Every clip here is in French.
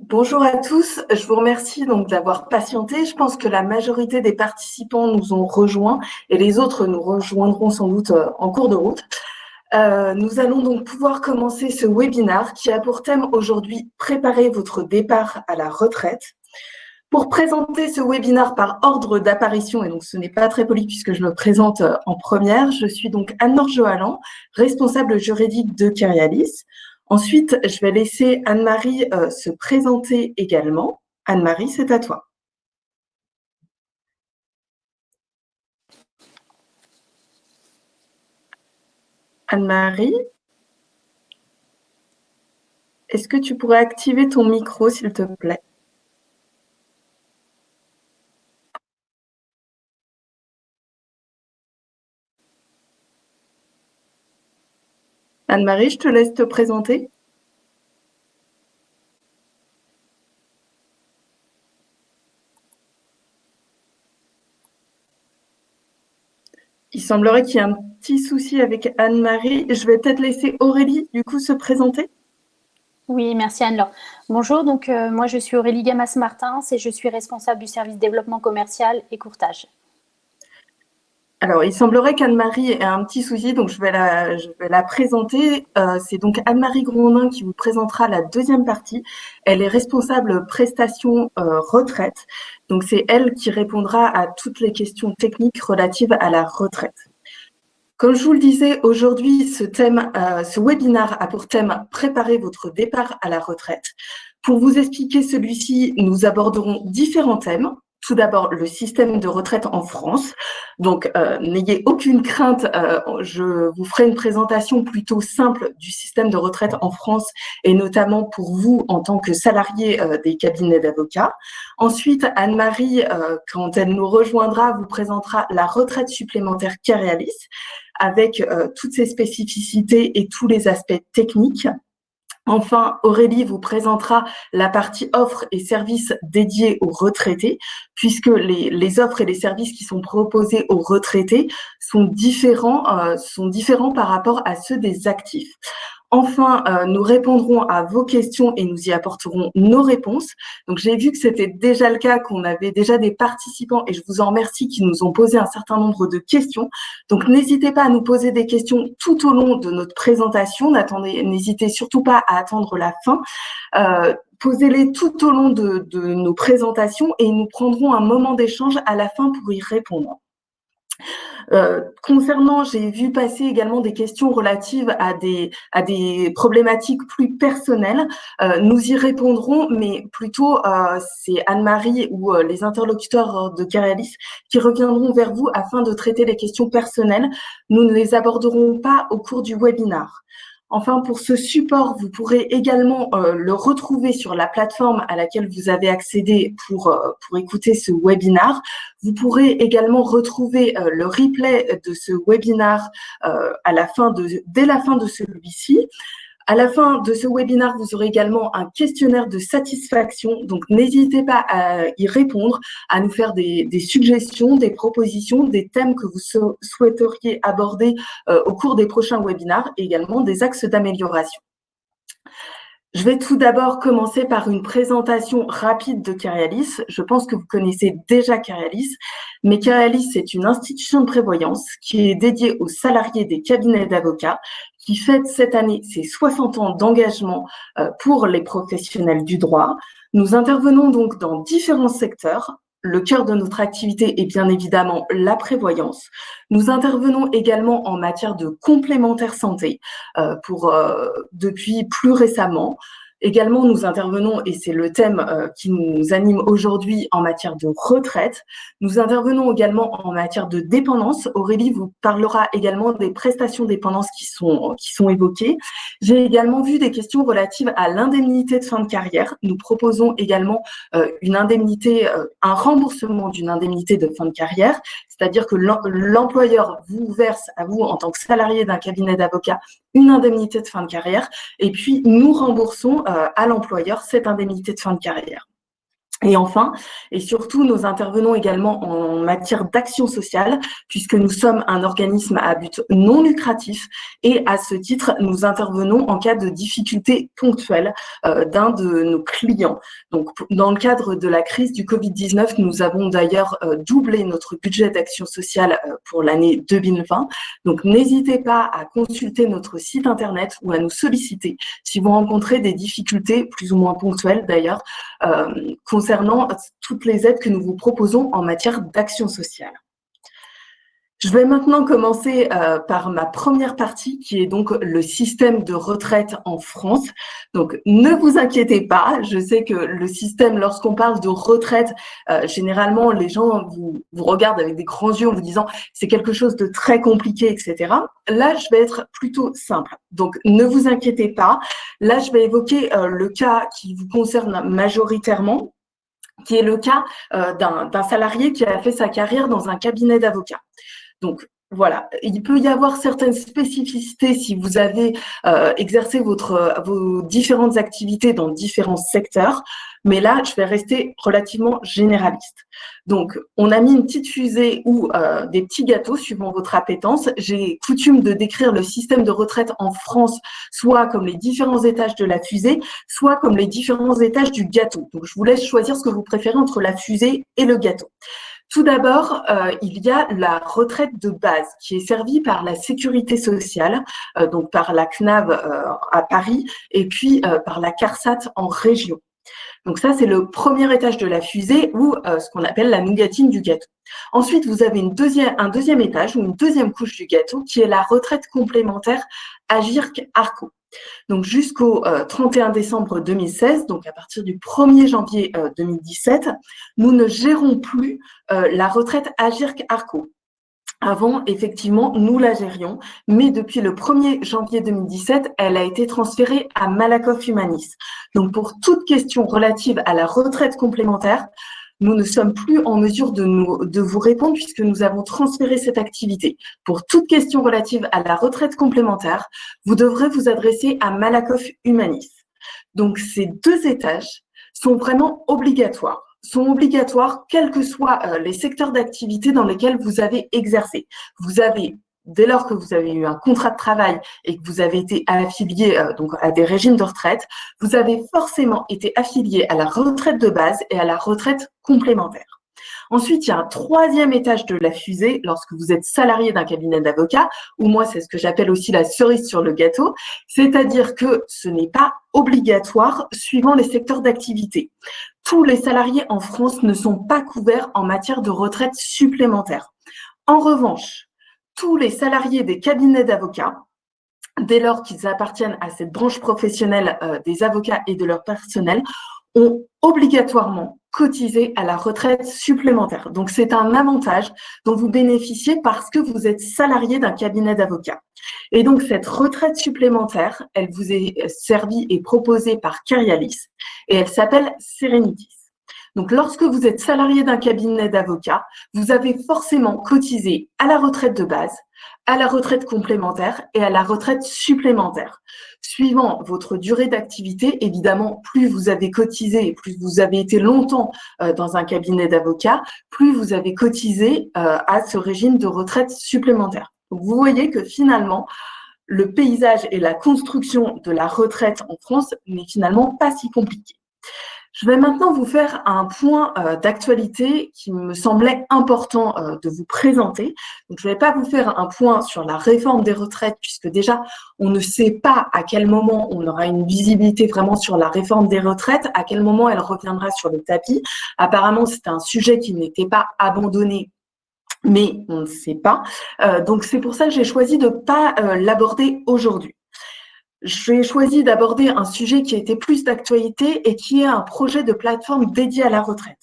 Bonjour à tous, je vous remercie donc d'avoir patienté. Je pense que la majorité des participants nous ont rejoints et les autres nous rejoindront sans doute en cours de route. Nous allons donc pouvoir commencer ce webinaire qui a pour thème aujourd'hui préparer votre départ à la retraite. Pour présenter ce webinaire par ordre d'apparition, et donc ce n'est pas très poli puisque je me présente en première, je suis donc Anne-Laure Johalan, responsable juridique de Kyrialis. Ensuite, je vais laisser Anne-Marie se présenter également. Anne-Marie, c'est à toi. Anne-Marie, est-ce que tu pourrais activer ton micro, s'il te plaît? Anne-Marie, je te laisse te présenter. Il semblerait qu'il y ait un petit souci avec Anne-Marie. Je vais peut-être laisser Aurélie, du coup, se présenter. Oui, merci Anne-Laure. Bonjour, donc moi je suis Aurélie Gamas-Martins et je suis responsable du service développement commercial et courtage. Alors, il semblerait qu'Anne-Marie ait un petit souci, donc je vais la présenter. C'est donc Anne-Marie Grondin qui vous présentera la deuxième partie. Elle est responsable prestation retraite. Donc, c'est elle qui répondra à toutes les questions techniques relatives à la retraite. Comme je vous le disais, aujourd'hui, ce webinaire a pour thème « Préparer votre départ à la retraite ». Pour vous expliquer celui-ci, nous aborderons différents thèmes. Tout d'abord, le système de retraite en France. Donc, n'ayez aucune crainte, je vous ferai une présentation plutôt simple du système de retraite en France et notamment pour vous en tant que salarié des cabinets d'avocats. Ensuite, Anne-Marie, quand elle nous rejoindra, vous présentera la retraite supplémentaire Kyrialis avec toutes ses spécificités et tous les aspects techniques. Enfin, Aurélie vous présentera la partie offres et services dédiés aux retraités, puisque les offres et les services qui sont proposés aux retraités sont différents par rapport à ceux des actifs. Enfin, nous répondrons à vos questions et nous y apporterons nos réponses. Donc, j'ai vu que c'était déjà le cas, qu'on avait déjà des participants, et je vous en remercie, qui nous ont posé un certain nombre de questions. Donc, n'hésitez pas à nous poser des questions tout au long de notre présentation. N'hésitez surtout pas à attendre la fin. Posez-les tout au long de nos présentations et nous prendrons un moment d'échange à la fin pour y répondre. Concernant, j'ai vu passer également des questions relatives à des problématiques plus personnelles. Nous y répondrons, mais plutôt c'est Anne-Marie ou les interlocuteurs de Kyrialis qui reviendront vers vous afin de traiter les questions personnelles. Nous ne les aborderons pas au cours du webinaire. Enfin, pour ce support, vous pourrez également le retrouver sur la plateforme à laquelle vous avez accédé pour écouter ce webinaire. Vous pourrez également retrouver le replay de ce webinaire dès la fin de celui-ci. À la fin de ce webinaire, vous aurez également un questionnaire de satisfaction. Donc, n'hésitez pas à y répondre, à nous faire des suggestions, des propositions, des thèmes que vous souhaiteriez aborder au cours des prochains webinaires et également des axes d'amélioration. Je vais tout d'abord commencer par une présentation rapide de Kyrialis. Je pense que vous connaissez déjà Kyrialis, mais Kyrialis, c'est une institution de prévoyance qui est dédiée aux salariés des cabinets d'avocats, qui fête cette année ses 60 ans d'engagement pour les professionnels du droit. Nous intervenons donc dans différents secteurs. Le cœur de notre activité est bien évidemment la prévoyance. Nous intervenons également en matière de complémentaire santé depuis plus récemment. Également, nous intervenons, et c'est le thème qui nous anime aujourd'hui, en matière de retraite. Nous intervenons également en matière de dépendance. Aurélie vous parlera également des prestations dépendance qui sont évoquées. J'ai également vu des questions relatives à l'indemnité de fin de carrière. Nous proposons également un remboursement d'une indemnité de fin de carrière, c'est-à-dire que l'employeur vous verse à vous, en tant que salarié d'un cabinet d'avocats, une indemnité de fin de carrière, et puis nous remboursons à l'employeur cette indemnité de fin de carrière. Et enfin, et surtout, nous intervenons également en matière d'action sociale, puisque nous sommes un organisme à but non lucratif et à ce titre, nous intervenons en cas de difficultés ponctuelles d'un de nos clients. Donc, dans le cadre de la crise du Covid-19, nous avons d'ailleurs doublé notre budget d'action sociale pour l'année 2020. Donc, n'hésitez pas à consulter notre site internet ou à nous solliciter si vous rencontrez des difficultés plus ou moins ponctuelles d'ailleurs, concernant toutes les aides que nous vous proposons en matière d'action sociale. Je vais maintenant commencer par ma première partie qui est donc le système de retraite en France. Donc, ne vous inquiétez pas, je sais que le système, lorsqu'on parle de retraite, généralement, les gens vous regardent avec des grands yeux en vous disant c'est quelque chose de très compliqué, etc. Là, je vais être plutôt simple. Donc, ne vous inquiétez pas. Là, je vais évoquer le cas qui vous concerne majoritairement, qui est le cas d'un salarié qui a fait sa carrière dans un cabinet d'avocats. Donc, voilà, il peut y avoir certaines spécificités si vous avez exercé vos différentes activités dans différents secteurs, mais là, je vais rester relativement généraliste. Donc, on a mis une petite fusée ou des petits gâteaux suivant votre appétence. J'ai coutume de décrire le système de retraite en France soit comme les différents étages de la fusée, soit comme les différents étages du gâteau. Donc, je vous laisse choisir ce que vous préférez entre la fusée et le gâteau. Tout d'abord, il y a la retraite de base qui est servie par la sécurité sociale, donc par la CNAV à Paris et puis par la CARSAT en région. Donc ça, c'est le premier étage de la fusée ou ce qu'on appelle la nougatine du gâteau. Ensuite, vous avez un deuxième étage ou une deuxième couche du gâteau qui est la retraite complémentaire Agirc-Arrco. Donc jusqu'au 31 décembre 2016, donc à partir du 1er janvier 2017, nous ne gérons plus la retraite Agirc-Arrco. Avant, effectivement, nous la gérions, mais depuis le 1er janvier 2017, elle a été transférée à Malakoff Humanis. Donc pour toute question relative à la retraite complémentaire, nous ne sommes plus en mesure de vous répondre puisque nous avons transféré cette activité. Pour toute question relative à la retraite complémentaire, vous devrez vous adresser à Malakoff Humanis. Donc, ces deux étages sont vraiment obligatoires. Sont obligatoires quels que soient les secteurs d'activité dans lesquels vous avez exercé. Vous avez, dès lors que vous avez eu un contrat de travail et que vous avez été affilié donc à des régimes de retraite, vous avez forcément été affilié à la retraite de base et à la retraite complémentaire. Ensuite, il y a un troisième étage de la fusée lorsque vous êtes salarié d'un cabinet d'avocats, ou moi, c'est ce que j'appelle aussi la cerise sur le gâteau, c'est-à-dire que ce n'est pas obligatoire suivant les secteurs d'activité. Tous les salariés en France ne sont pas couverts en matière de retraite supplémentaire. En revanche, tous les salariés des cabinets d'avocats, dès lors qu'ils appartiennent à cette branche professionnelle des avocats et de leur personnel, ont obligatoirement cotisé à la retraite supplémentaire. Donc, c'est un avantage dont vous bénéficiez parce que vous êtes salarié d'un cabinet d'avocats. Et donc, cette retraite supplémentaire, elle vous est servie et proposée par Carialis et elle s'appelle Serenitis. Donc, lorsque vous êtes salarié d'un cabinet d'avocats, vous avez forcément cotisé à la retraite de base, à la retraite complémentaire et à la retraite supplémentaire. Suivant votre durée d'activité, évidemment, plus vous avez cotisé et plus vous avez été longtemps dans un cabinet d'avocats, plus vous avez cotisé à ce régime de retraite supplémentaire. Donc, vous voyez que finalement, le paysage et la construction de la retraite en France n'est finalement pas si compliqué. Je vais maintenant vous faire un point d'actualité qui me semblait important de vous présenter. Donc, je ne vais pas vous faire un point sur la réforme des retraites puisque déjà, on ne sait pas à quel moment on aura une visibilité vraiment sur la réforme des retraites, à quel moment elle reviendra sur le tapis. Apparemment, c'était un sujet qui n'était pas abandonné, mais on ne sait pas. Donc, c'est pour ça que j'ai choisi de ne pas l'aborder aujourd'hui. J'ai choisi d'aborder un sujet qui était plus d'actualité et qui est un projet de plateforme dédié à la retraite.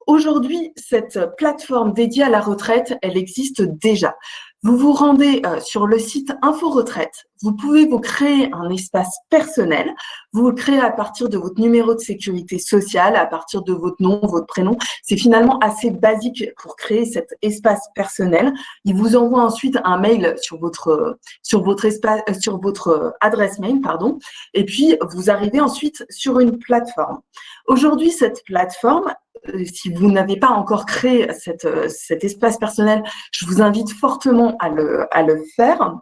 Aujourd'hui, cette plateforme dédiée à la retraite, elle existe déjà. Vous vous rendez sur le site Info Retraite. Vous pouvez vous créer un espace personnel. Vous le créez à partir de votre numéro de sécurité sociale, à partir de votre nom, votre prénom. C'est finalement assez basique pour créer cet espace personnel. Il vous envoie ensuite un mail sur votre adresse mail, pardon. Et puis vous arrivez ensuite sur une plateforme. Aujourd'hui, cette plateforme, si vous n'avez pas encore créé cet espace personnel, je vous invite fortement à le faire.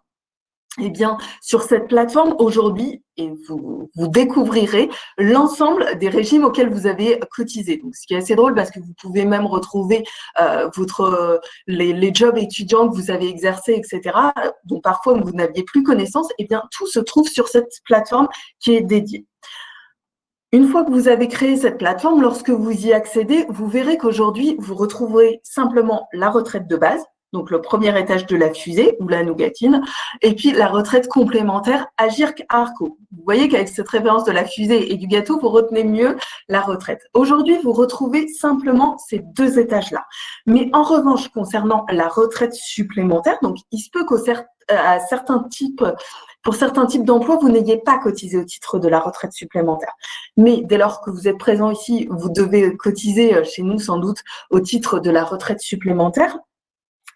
Eh bien, sur cette plateforme, aujourd'hui, et vous découvrirez l'ensemble des régimes auxquels vous avez cotisé. Donc, ce qui est assez drôle parce que vous pouvez même retrouver les jobs étudiants que vous avez exercés, etc., dont parfois vous n'aviez plus connaissance. Eh bien, tout se trouve sur cette plateforme qui est dédiée. Une fois que vous avez créé cette plateforme, lorsque vous y accédez, vous verrez qu'aujourd'hui, vous retrouverez simplement la retraite de base, donc le premier étage de la fusée ou la nougatine, et puis la retraite complémentaire Agirc-Arrco. Vous voyez qu'avec cette référence de la fusée et du gâteau, vous retenez mieux la retraite. Aujourd'hui, vous retrouvez simplement ces deux étages-là. Mais en revanche, concernant la retraite supplémentaire, donc il se peut pour certains types d'emplois, vous n'ayez pas cotisé au titre de la retraite supplémentaire. Mais dès lors que vous êtes présent ici, vous devez cotiser chez nous sans doute au titre de la retraite supplémentaire.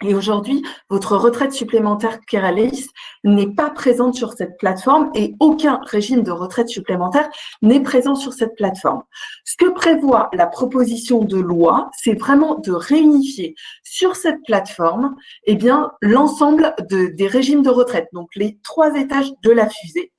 Et aujourd'hui, votre retraite supplémentaire Keralis n'est pas présente sur cette plateforme et aucun régime de retraite supplémentaire n'est présent sur cette plateforme. Ce que prévoit la proposition de loi, c'est vraiment de réunifier sur cette plateforme eh bien, l'ensemble des régimes de retraite, donc les 3 étages de la fusée.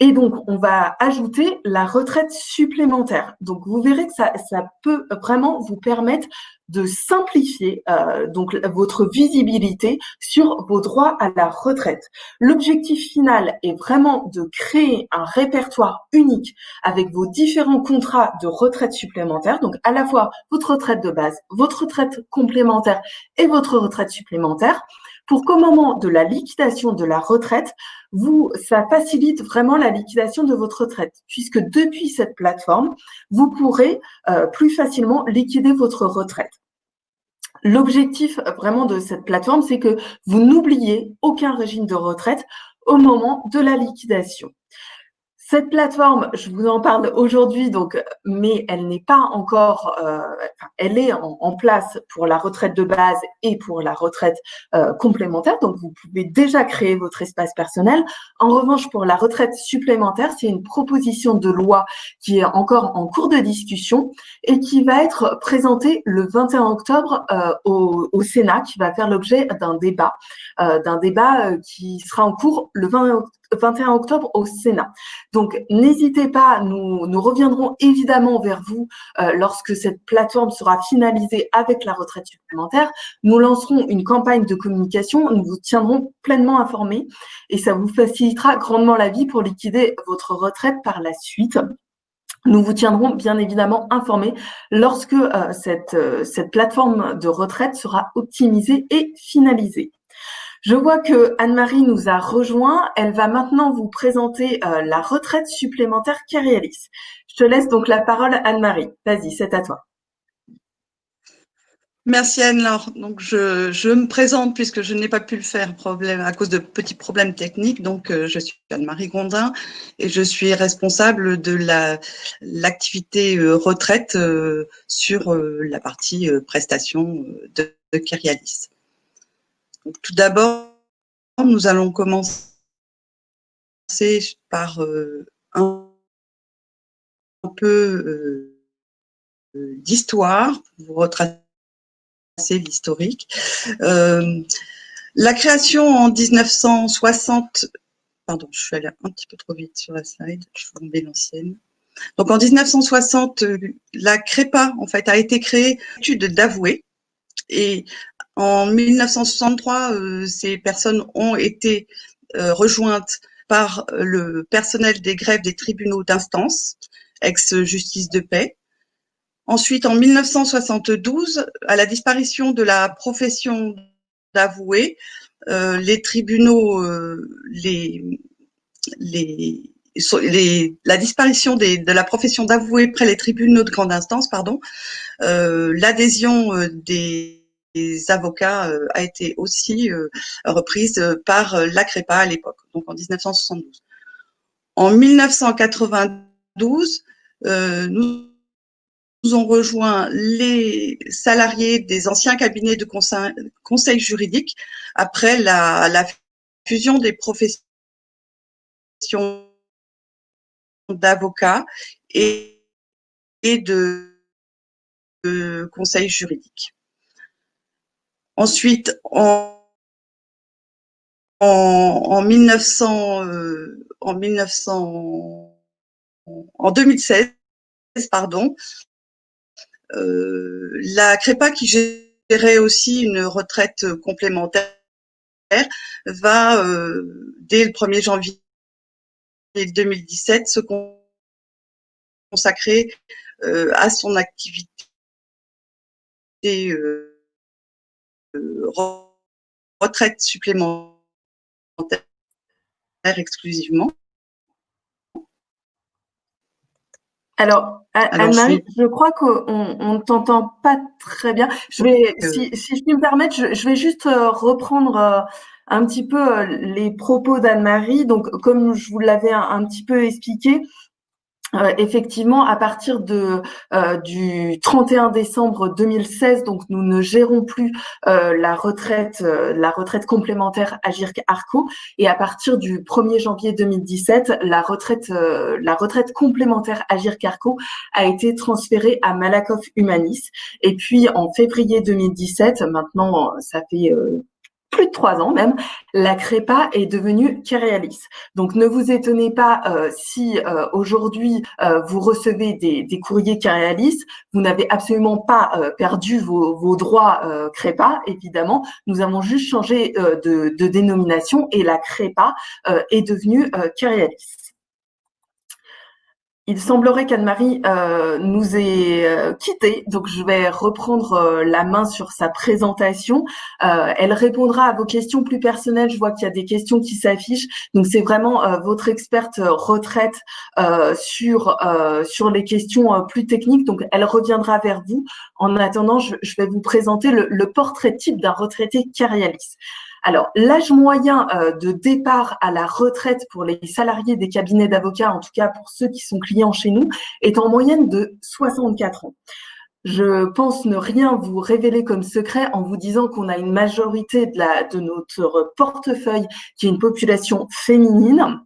Et donc, on va ajouter la retraite supplémentaire. Donc, vous verrez que ça peut vraiment vous permettre de simplifier donc votre visibilité sur vos droits à la retraite. L'objectif final est vraiment de créer un répertoire unique avec vos différents contrats de retraite supplémentaire, donc à la fois votre retraite de base, votre retraite complémentaire et votre retraite supplémentaire, pour qu'au moment de la liquidation de la retraite, ça facilite vraiment la liquidation de votre retraite, puisque depuis cette plateforme, vous pourrez plus facilement liquider votre retraite. L'objectif vraiment de cette plateforme, c'est que vous n'oubliez aucun régime de retraite au moment de la liquidation. Cette plateforme, je vous en parle aujourd'hui, donc, mais elle n'est pas encore, elle est en place pour la retraite de base et pour la retraite complémentaire. Donc, vous pouvez déjà créer votre espace personnel. En revanche, pour la retraite supplémentaire, c'est une proposition de loi qui est encore en cours de discussion et qui va être présentée le 21 octobre au Sénat, qui va faire l'objet d'un débat qui sera en cours le 21 octobre au Sénat. Donc, n'hésitez pas, nous reviendrons évidemment vers vous lorsque cette plateforme sera finalisée avec la retraite supplémentaire. Nous lancerons une campagne de communication, nous vous tiendrons pleinement informés et ça vous facilitera grandement la vie pour liquider votre retraite par la suite. Nous vous tiendrons bien évidemment informés lorsque cette plateforme de retraite sera optimisée et finalisée. Je vois que Anne-Marie nous a rejoint. Elle va maintenant vous présenter la retraite supplémentaire Kerialis. Je te laisse donc la parole, Anne-Marie. Vas-y, c'est à toi. Merci Anne-Laure. Donc je me présente puisque je n'ai pas pu le faire à cause de petits problèmes techniques. Donc je suis Anne-Marie Grondin et je suis responsable de l'activité retraite sur la partie prestation de Kerialis. Donc, tout d'abord, nous allons commencer par un peu d'histoire, pour vous retracer l'historique. La création en 1960, pardon, je suis allée un petit peu trop vite sur la slide, je vais tomber l'ancienne. Donc en 1960, la CREPA en fait a été créée, étude d'avoué, et en 1963, ces personnes ont été rejointes par le personnel des greffes des tribunaux d'instance, ex-justice de paix. Ensuite, en 1972, à la disparition de la profession d'avoué, les tribunaux, la disparition de la profession d'avoué près les tribunaux de grande instance, pardon, l'adhésion des avocats a été aussi reprise par la CREPA à l'époque, donc en 1972. En 1992, nous ont rejoint les salariés des anciens cabinets de conseil juridique après la fusion des professions d'avocats et de conseil juridique. Ensuite, en 2016, pardon, la CREPA qui gérait aussi une retraite complémentaire va, dès le 1er janvier 2017, se consacrer à son activité retraite supplémentaire exclusivement. Alors, Anne-Marie, je crois qu'on ne t'entend pas très bien. Si je puis me permettre, je vais juste reprendre un petit peu les propos d'Anne-Marie. Donc, comme je vous l'avais un petit peu expliqué, effectivement, à partir du 31 décembre 2016, donc nous ne gérons plus la retraite complémentaire Agirc-Arrco, et à partir du 1er janvier 2017, la retraite complémentaire Agirc-Arrco a été transférée à Malakoff Humanis. Et puis en février 2017, maintenant ça fait plus de 3 ans même, la CREPA est devenue Kerealis. Donc ne vous étonnez pas si aujourd'hui vous recevez des courriers Kerealis, vous n'avez absolument pas perdu vos droits CREPA, évidemment. Nous avons juste changé de dénomination et la CREPA est devenue Kerealis. Il semblerait qu'Anne-Marie nous ait quittés, donc je vais reprendre la main sur sa présentation. Elle répondra à vos questions plus personnelles. Je vois qu'il y a des questions qui s'affichent. Donc c'est vraiment votre experte retraite sur les questions plus techniques. Donc elle reviendra vers vous. En attendant, je vais vous présenter le portrait type d'un retraité Kerealis. Alors, l'âge moyen de départ à la retraite pour les salariés des cabinets d'avocats, en tout cas pour ceux qui sont clients chez nous, est en moyenne de 64 ans. Je pense ne rien vous révéler comme secret en vous disant qu'on a une majorité de notre portefeuille qui est une population féminine.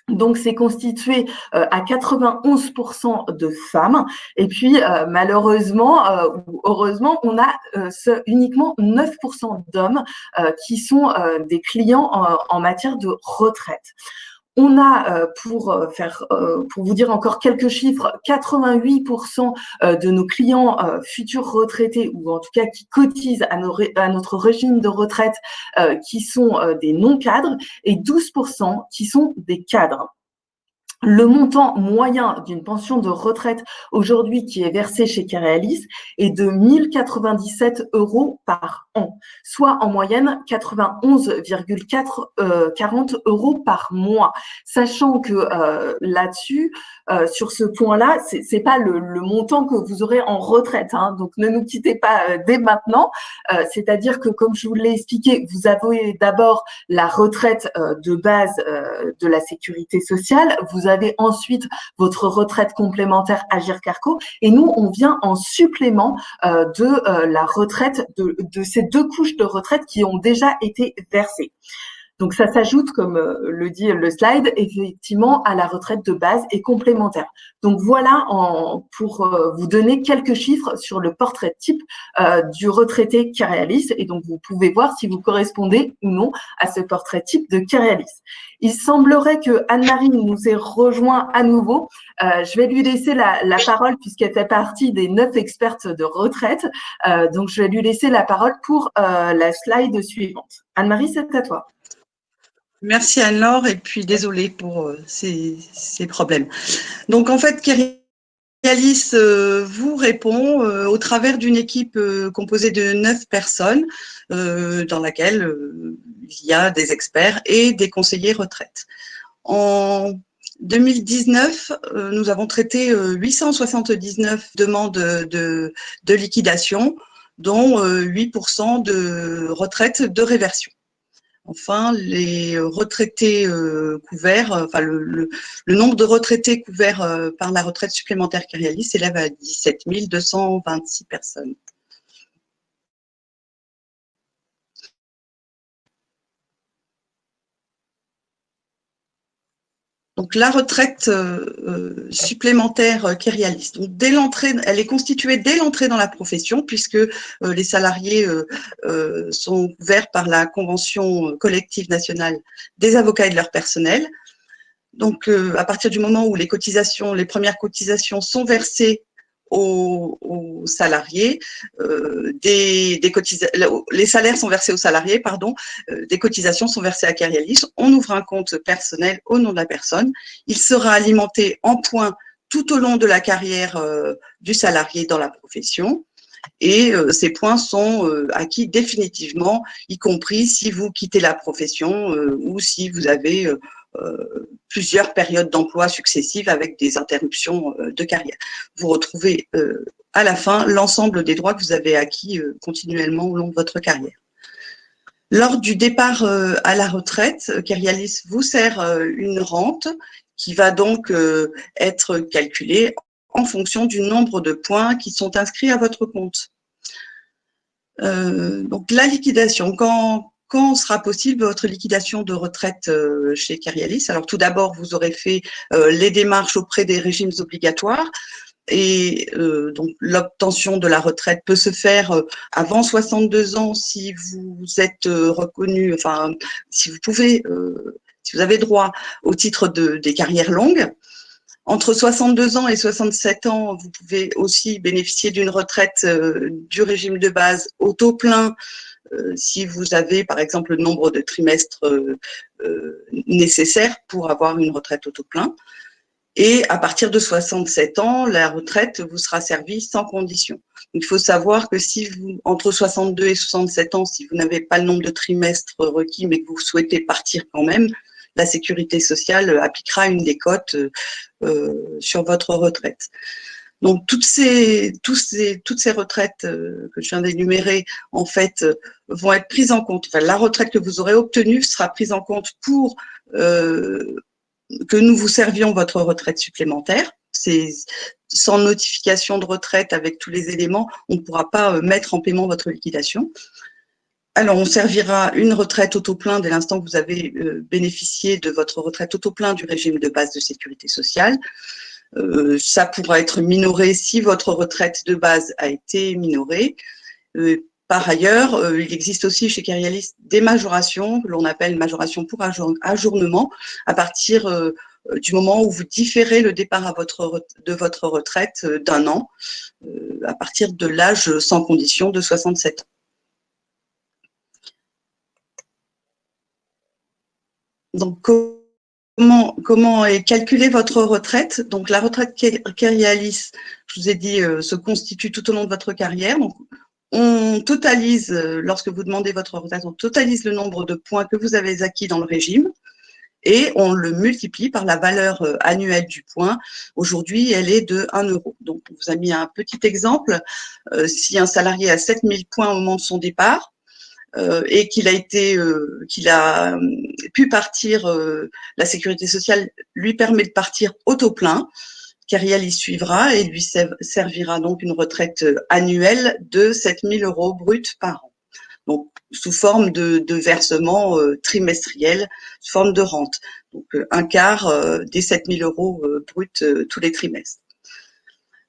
Donc, c'est constitué à 91% de femmes. Et puis, malheureusement ou heureusement, on a uniquement 9% d'hommes qui sont des clients en matière de retraite. On a, pour vous dire encore quelques chiffres, 88% de nos clients futurs retraités, ou en tout cas qui cotisent à notre régime de retraite, qui sont des non-cadres, et 12% qui sont des cadres. Le montant moyen d'une pension de retraite aujourd'hui qui est versée chez Kerealis est de 1 097 € par an, soit en moyenne 91,40 € par mois. Sachant que là-dessus, sur ce point-là, c'est pas le montant que vous aurez en retraite, hein, donc ne nous quittez pas dès maintenant. C'est-à-dire que, comme je vous l'ai expliqué, vous avez d'abord la retraite de base de la sécurité sociale. Vous avez ensuite votre retraite complémentaire Agirc-Arrco, et nous, on vient en supplément de la retraite, de ces 2 couches de retraite qui ont déjà été versées. Donc, ça s'ajoute, comme le dit le slide, effectivement, à la retraite de base et complémentaire. Donc, voilà pour vous donner quelques chiffres sur le portrait type du retraité Kerealis. Et donc, vous pouvez voir si vous correspondez ou non à ce portrait type de Kerealis. Il semblerait que Anne-Marie nous ait rejoint à nouveau. Je vais lui laisser la parole puisqu'elle fait partie des 9 expertes de retraite. Donc, je vais lui laisser la parole pour la slide suivante. Anne-Marie, c'est à toi. Merci Anne-Laure, et puis désolée pour ces problèmes. Donc en fait, Kerealis vous répond au travers d'une équipe composée de 9 personnes dans laquelle il y a des experts et des conseillers retraite. En 2019, nous avons traité 879 demandes de liquidation dont 8% de retraite de réversion. Enfin, les retraités couverts, enfin le nombre de retraités couverts par la retraite supplémentaire Carialis s'élève à 17 226 personnes. Donc la retraite supplémentaire Carialis, donc dès l'entrée, elle est constituée dès l'entrée dans la profession, puisque les salariés sont couverts par la convention collective nationale des avocats et de leur personnel. Donc à partir du moment où les premières cotisations sont versées aux salariés, les salaires sont versés aux salariés, pardon, des cotisations sont versées à Carialis. On ouvre un compte personnel au nom de la personne. Il sera alimenté en points tout au long de la carrière du salarié dans la profession. Et ces points sont acquis définitivement, y compris si vous quittez la profession ou si vous avez plusieurs périodes d'emploi successives avec des interruptions de carrière. Vous retrouvez à la fin l'ensemble des droits que vous avez acquis continuellement au long de votre carrière. Lors du départ à la retraite, Carialis vous sert une rente qui va donc être calculée en fonction du nombre de points qui sont inscrits à votre compte. Donc la liquidation, quand sera possible votre liquidation de retraite chez Carialis? Alors tout d'abord, vous aurez fait les démarches auprès des régimes obligatoires et donc l'obtention de la retraite peut se faire avant 62 ans si vous êtes reconnu, enfin si vous pouvez, si vous avez droit au titre des carrières longues. Entre 62 ans et 67 ans, vous pouvez aussi bénéficier d'une retraite du régime de base au taux plein si vous avez, par exemple, le nombre de trimestres nécessaires pour avoir une retraite au taux plein. Et à partir de 67 ans, la retraite vous sera servie sans condition. Il faut savoir que si vous, entre 62 et 67 ans, si vous n'avez pas le nombre de trimestres requis, mais que vous souhaitez partir quand même, la sécurité sociale appliquera une décote sur votre retraite. Donc toutes ces retraites que je viens d'énumérer, en fait, vont être prises en compte. Enfin, la retraite que vous aurez obtenue sera prise en compte pour que nous vous servions votre retraite supplémentaire. C'est sans notification de retraite avec tous les éléments, on ne pourra pas mettre en paiement votre liquidation. Alors, on servira une retraite au taux plein dès l'instant que vous avez bénéficié de votre retraite au taux plein du régime de base de sécurité sociale. Ça pourra être minoré si votre retraite de base a été minorée. Par ailleurs, il existe aussi chez Carialis des majorations que l'on appelle majoration pour ajournement à partir du moment où vous différez le départ de votre retraite d'un an, à partir de l'âge sans condition de 67 ans. Donc, comment est calculée votre retraite? Donc, la retraite Carialis, je vous ai dit, se constitue tout au long de votre carrière. Donc, on totalise, lorsque vous demandez votre retraite, on totalise le nombre de points que vous avez acquis dans le régime et on le multiplie par la valeur annuelle du point. Aujourd'hui, elle est de 1 euro. Donc, on vous a mis un petit exemple. Si un salarié a 7 000 points au moment de son départ, et qu'il a pu partir, la sécurité sociale lui permet de partir au taux plein. Carialis suivra et lui servira donc une retraite annuelle de 7 000 euros bruts par an. Donc, sous forme de versement trimestriel, sous forme de rente. Donc, un quart des 7 000 euros bruts tous les trimestres.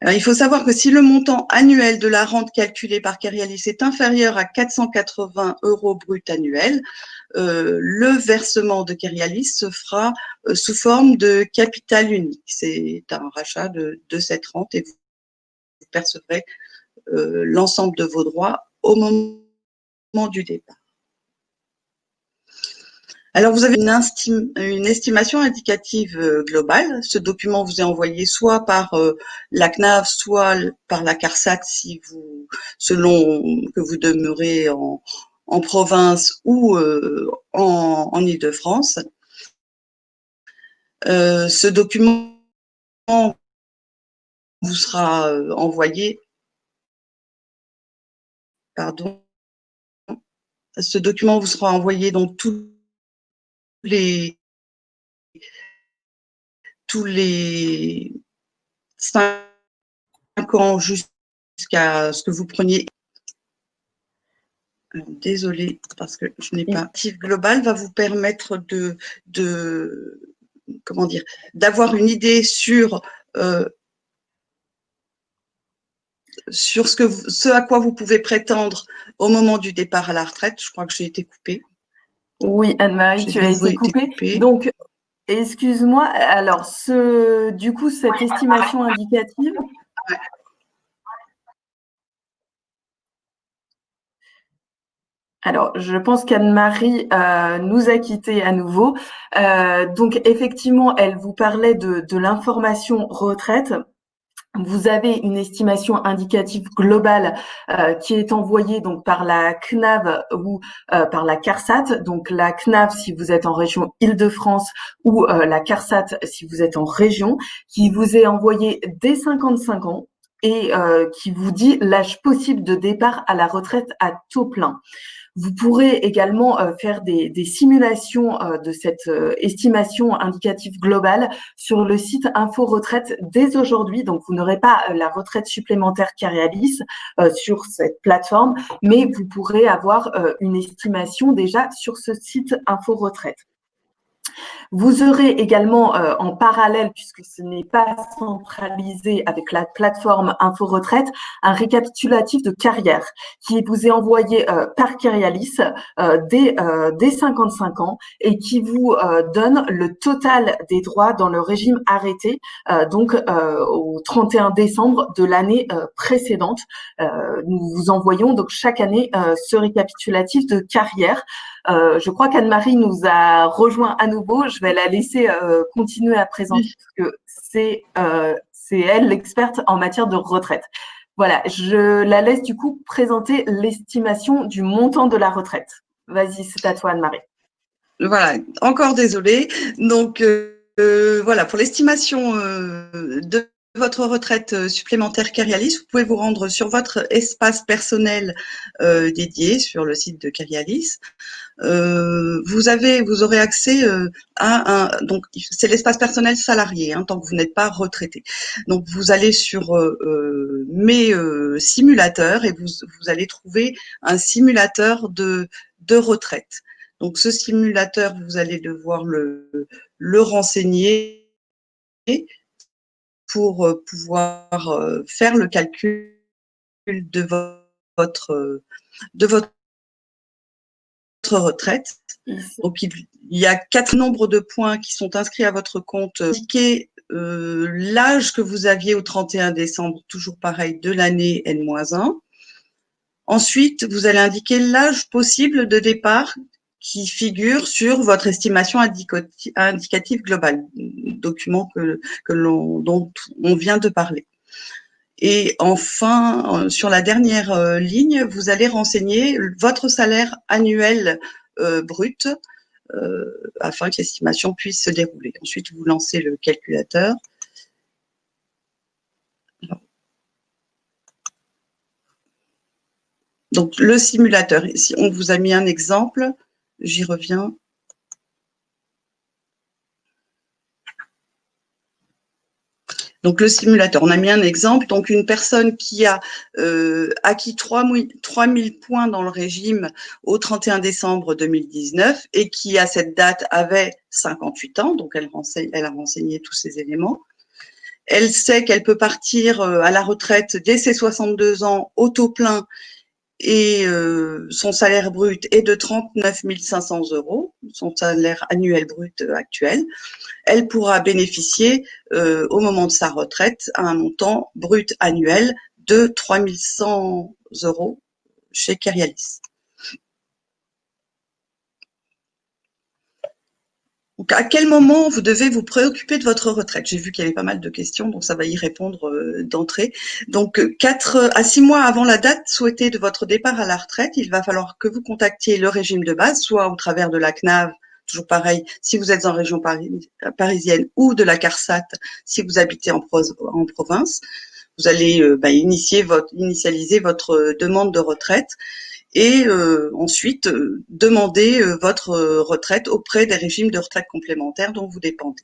Alors, il faut savoir que si le montant annuel de la rente calculée par Carialis est inférieur à 480 euros brut annuels, le versement de Carialis se fera sous forme de capital unique. C'est un rachat de cette rente et vous percevrez l'ensemble de vos droits au moment du départ. Alors, vous avez une estimation indicative globale. Ce document vous est envoyé soit par la CNAV, soit par la CARSAT, selon que vous demeurez en province ou en Île-de-France. Ce document vous sera envoyé pardon, ce document vous sera envoyé donc les tous les 5 ans jusqu'à ce que vous preniez. Alors, désolée, parce que je n'ai pas. L'objectif global va vous permettre comment dire, d'avoir une idée sur ce à quoi vous pouvez prétendre au moment du départ à la retraite. Je crois que j'ai été coupée. Oui, Anne-Marie, tu as été coupée. Donc, excuse-moi. Alors, du coup, cette estimation indicative. Alors, je pense qu'Anne-Marie nous a quittés à nouveau. Donc, effectivement, elle vous parlait de l'information retraite. Vous avez une estimation indicative globale qui est envoyée donc par la CNAV ou par la CARSAT. Donc la CNAV si vous êtes en région Île-de-France ou la CARSAT si vous êtes en région, qui vous est envoyée dès 55 ans et qui vous dit l'âge possible de départ à la retraite à taux plein. Vous pourrez également faire des simulations de cette estimation indicative globale sur le site Info Retraite dès aujourd'hui. Donc, vous n'aurez pas la retraite supplémentaire Carialis sur cette plateforme, mais vous pourrez avoir une estimation déjà sur ce site Info Retraite. Vous aurez également en parallèle, puisque ce n'est pas centralisé avec la plateforme Info Retraite, un récapitulatif de carrière qui vous est envoyé par Carialis dès 55 ans et qui vous donne le total des droits dans le régime arrêté, donc au 31 décembre de l'année précédente. Nous vous envoyons donc chaque année ce récapitulatif de carrière. Je crois qu'Anne-Marie nous a rejoint à nouveau. Je vais la laisser continuer à présenter parce que c'est elle l'experte en matière de retraite. Voilà, je la laisse du coup présenter l'estimation du montant de la retraite. Vas-y, c'est à toi Anne-Marie. Voilà, encore désolée. Donc voilà, pour l'estimation de votre retraite supplémentaire Carialis, vous pouvez vous rendre sur votre espace personnel dédié sur le site de Carialis. Vous aurez accès donc c'est l'espace personnel salarié, tant que vous n'êtes pas retraité. Donc vous allez sur mes simulateurs et vous allez trouver un simulateur de retraite. Donc ce simulateur, vous allez devoir le renseigner pour pouvoir faire le calcul de votre retraite. Donc, il y a 4 nombres de points qui sont inscrits à votre compte. Indiquez l'âge que vous aviez au 31 décembre, toujours pareil, de l'année N-1. Ensuite, vous allez indiquer l'âge possible de départ qui figure sur votre estimation indicative globale, document dont on vient de parler. Et enfin, sur la dernière ligne, vous allez renseigner votre salaire annuel brut afin que l'estimation puisse se dérouler. Ensuite, vous lancez le calculateur. Donc, le simulateur, ici, on vous a mis un exemple, j'y reviens. Donc, le simulateur, on a mis un exemple. Donc, une personne qui a acquis 3000 points dans le régime au 31 décembre 2019 et qui, à cette date, avait 58 ans, donc elle a renseigné tous ces éléments. Elle sait qu'elle peut partir à la retraite dès ses 62 ans au taux plein et son salaire brut est de 39 500 €, son salaire annuel brut actuel. Elle pourra bénéficier au moment de sa retraite à un montant brut annuel de 3 100 € chez Carialis. Donc, à quel moment vous devez vous préoccuper de votre retraite? J'ai vu qu'il y avait pas mal de questions, donc ça va y répondre d'entrée. Donc, 4 à 6 mois avant la date souhaitée de votre départ à la retraite, il va falloir que vous contactiez le régime de base, soit au travers de la CNAV, toujours pareil, si vous êtes en région parisienne, ou de la CARSAT, si vous habitez en province. vous allez initialiser votre demande de retraite et ensuite demander votre retraite auprès des régimes de retraite complémentaires dont vous dépendez.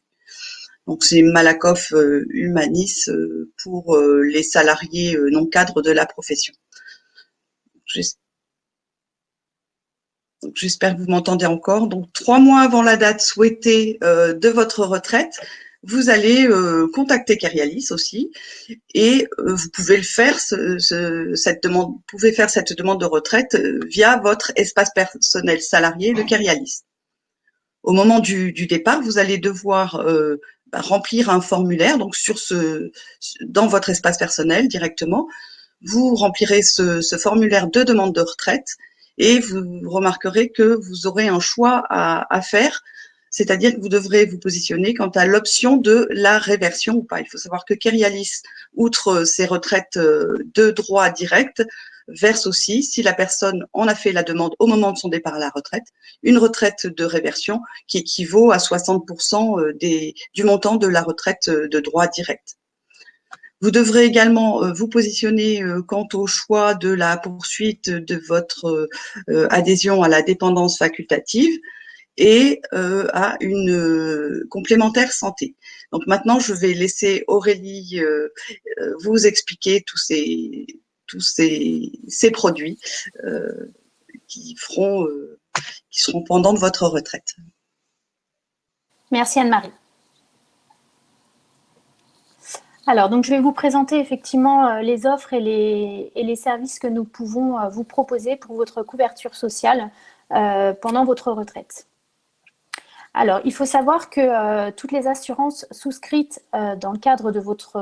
Donc c'est Malakoff Humanis pour les salariés non cadres de la profession. J'espère que vous m'entendez encore. Donc 3 mois avant la date souhaitée de votre retraite, vous allez contacter Carialis aussi et vous pouvez faire cette demande de retraite via votre espace personnel salarié de Carialis. Au moment du départ, vous allez devoir remplir un formulaire donc dans votre espace personnel directement. Vous remplirez ce formulaire de demande de retraite et vous remarquerez que vous aurez un choix à faire, c'est-à-dire que vous devrez vous positionner quant à l'option de la réversion ou pas. Il faut savoir que Carialis, outre ses retraites de droit direct, verse aussi, si la personne en a fait la demande au moment de son départ à la retraite, une retraite de réversion qui équivaut à 60% du montant de la retraite de droit direct. Vous devrez également vous positionner quant au choix de la poursuite de votre adhésion à la dépendance facultative et à une complémentaire santé. Donc maintenant, je vais laisser Aurélie vous expliquer tous ces produits qui seront pendant votre retraite. Merci Anne-Marie. Alors, donc je vais vous présenter effectivement les offres et les services que nous pouvons vous proposer pour votre couverture sociale pendant votre retraite. Alors, il faut savoir que toutes les assurances souscrites dans le cadre de votre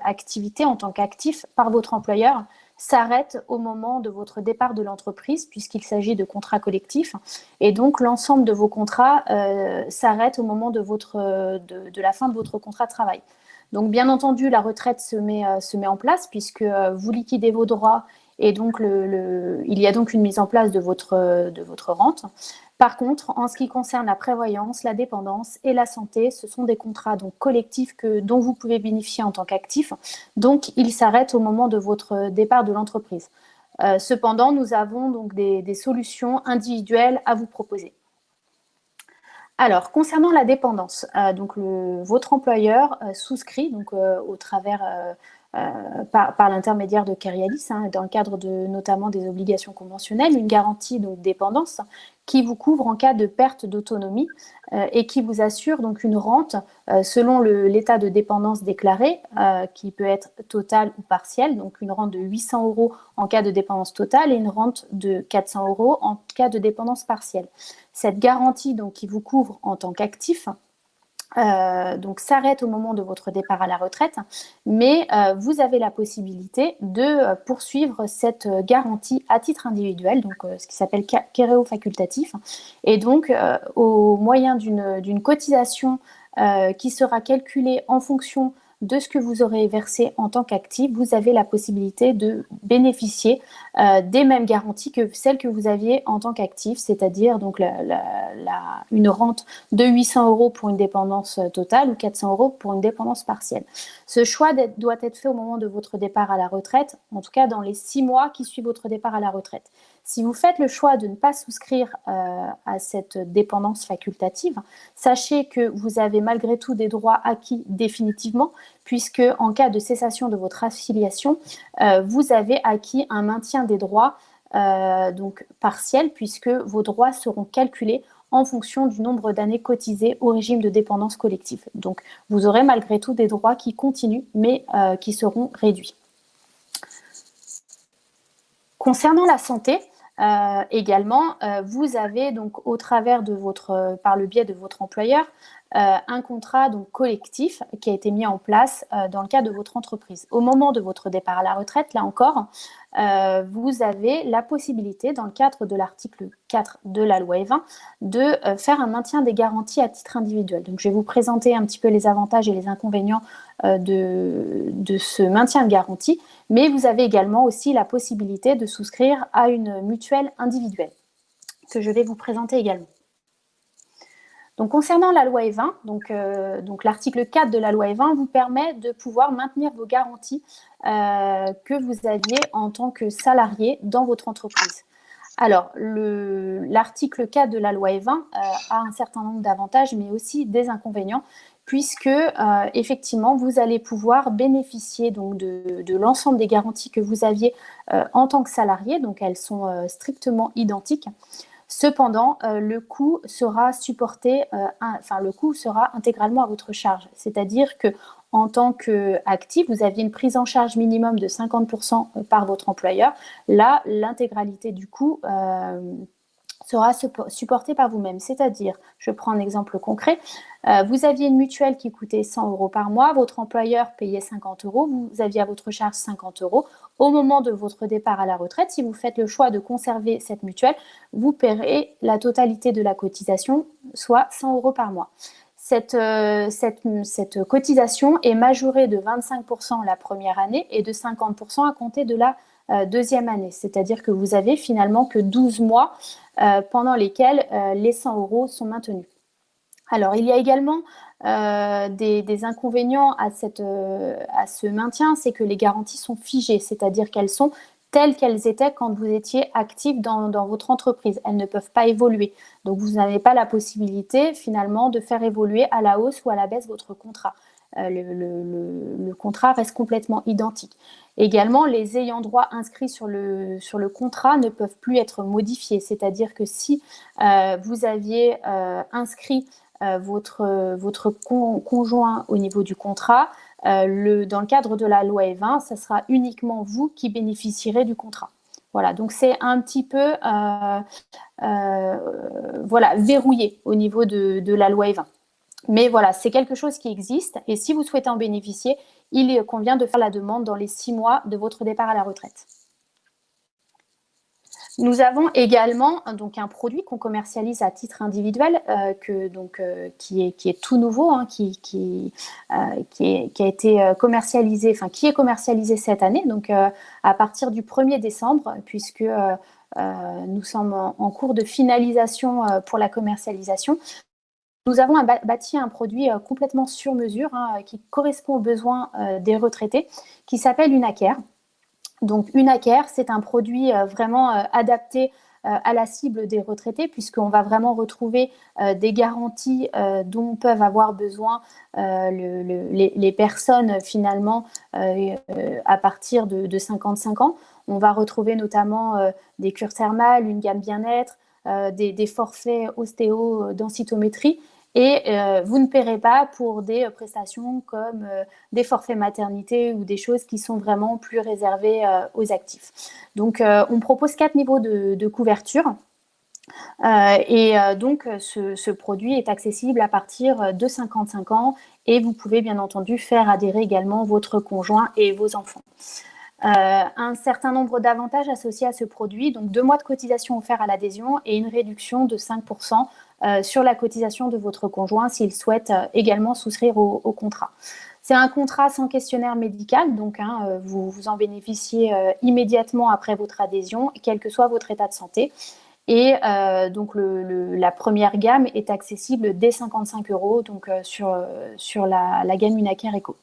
activité en tant qu'actif par votre employeur s'arrêtent au moment de votre départ de l'entreprise puisqu'il s'agit de contrats collectifs et donc l'ensemble de vos contrats s'arrête au moment de la fin de votre contrat de travail. Donc, bien entendu, la retraite se met en place puisque vous liquidez vos droits et donc il y a donc une mise en place de votre rente. Par contre, en ce qui concerne la prévoyance, la dépendance et la santé, ce sont des contrats donc collectifs dont vous pouvez bénéficier en tant qu'actif. Donc, ils s'arrêtent au moment de votre départ de l'entreprise. Cependant, nous avons donc des solutions individuelles à vous proposer. Alors, concernant la dépendance, votre employeur souscrit donc, au travers par l'intermédiaire de Carialis, dans le cadre notamment des obligations conventionnelles, une garantie donc dépendance qui vous couvre en cas de perte d'autonomie et qui vous assure donc une rente selon l'état de dépendance déclaré, qui peut être totale ou partielle, donc une rente de 800 € en cas de dépendance totale et une rente de 400 € en cas de dépendance partielle. Cette garantie donc, qui vous couvre en tant qu'actif donc s'arrête au moment de votre départ à la retraite, mais vous avez la possibilité de poursuivre cette garantie à titre individuel, donc ce qui s'appelle kéréo facultatif, et donc au moyen d'une cotisation qui sera calculée en fonction de ce que vous aurez versé en tant qu'actif, vous avez la possibilité de bénéficier des mêmes garanties que celles que vous aviez en tant qu'actif, c'est-à-dire donc une rente de 800 € pour une dépendance totale ou 400 € pour une dépendance partielle. Ce choix doit être fait au moment de votre départ à la retraite, en tout cas dans les 6 mois qui suivent votre départ à la retraite. Si vous faites le choix de ne pas souscrire à cette dépendance facultative, sachez que vous avez malgré tout des droits acquis définitivement, puisque en cas de cessation de votre affiliation, vous avez acquis un maintien des droits donc partiel, puisque vos droits seront calculés en fonction du nombre d'années cotisées au régime de dépendance collective. Donc, vous aurez malgré tout des droits qui continuent, mais qui seront réduits. Concernant la santé, également, vous avez donc au travers de par le biais de votre employeur, un contrat donc collectif qui a été mis en place dans le cadre de votre entreprise. Au moment de votre départ à la retraite, là encore, vous avez la possibilité, dans le cadre de l'article 4 de la loi E20, de faire un maintien des garanties à titre individuel. Donc, je vais vous présenter un petit peu les avantages et les inconvénients de ce maintien de garantie, mais vous avez également aussi la possibilité de souscrire à une mutuelle individuelle que je vais vous présenter également. Donc, concernant la loi E20, donc l'article 4 de la loi E20 vous permet de pouvoir maintenir vos garanties que vous aviez en tant que salarié dans votre entreprise. Alors, l'article 4 de la loi E20 a un certain nombre d'avantages, mais aussi des inconvénients, puisque effectivement, vous allez pouvoir bénéficier donc, de l'ensemble des garanties que vous aviez en tant que salarié, donc elles sont strictement identiques. Cependant, le coût sera le coût sera intégralement à votre charge. C'est-à-dire que en tant qu'actif, vous aviez une prise en charge minimum de 50% par votre employeur. Là, l'intégralité du coût sera supportée par vous-même. C'est-à-dire, je prends un exemple concret, vous aviez une mutuelle qui coûtait 100 € par mois, votre employeur payait 50 €, vous aviez à votre charge 50 €. Au moment de votre départ à la retraite, si vous faites le choix de conserver cette mutuelle, vous paierez la totalité de la cotisation, soit 100 € par mois. Cette cotisation est majorée de 25% la première année et de 50% à compter de la deuxième année. C'est-à-dire que vous avez finalement que 12 mois pendant lesquels les 100 € sont maintenus. Alors, il y a également des inconvénients à ce maintien, c'est que les garanties sont figées, c'est-à-dire qu'elles sont telles qu'elles étaient quand vous étiez actif dans votre entreprise. Elles ne peuvent pas évoluer. Donc, vous n'avez pas la possibilité, finalement, de faire évoluer à la hausse ou à la baisse votre contrat. Le contrat reste complètement identique. Également, les ayants droit inscrits sur le contrat ne peuvent plus être modifiés. C'est-à-dire que si vous aviez inscrit votre conjoint au niveau du contrat, dans le cadre de la loi E20, ce sera uniquement vous qui bénéficierez du contrat. Voilà, donc c'est un petit peu verrouillé au niveau de la loi E20. Mais voilà, c'est quelque chose qui existe et si vous souhaitez en bénéficier, il convient de faire la demande dans les 6 mois de votre départ à la retraite. Nous avons également donc, un produit qu'on commercialise à titre individuel qui est tout nouveau, hein, qui a été commercialisé, enfin qui est commercialisé cette année, donc à partir du 1er décembre, puisque nous sommes en cours de finalisation pour la commercialisation. Nous avons bâti un produit complètement sur mesure qui correspond aux besoins des retraités, qui s'appelle Unacare. Donc Unacare, c'est un produit vraiment adapté à la cible des retraités, puisqu'on va vraiment retrouver des garanties dont peuvent avoir besoin les personnes finalement à partir de 55 ans. On va retrouver notamment des cures thermales, une gamme bien-être, des forfaits ostéo-densitométrie. Et vous ne paierez pas pour des prestations comme des forfaits maternité ou des choses qui sont vraiment plus réservées aux actifs. Donc, on propose 4 niveaux de couverture. Donc, ce produit est accessible à partir de 55 ans et vous pouvez bien entendu faire adhérer également votre conjoint et vos enfants. Un certain nombre d'avantages associés à ce produit, donc 2 mois de cotisation offerts à l'adhésion et une réduction de 5% sur la cotisation de votre conjoint s'il souhaite également souscrire au contrat. C'est un contrat sans questionnaire médical, donc vous en bénéficiez immédiatement après votre adhésion, quel que soit votre état de santé. Et donc la première gamme est accessible dès 55 € donc, sur la gamme Unacare Eco.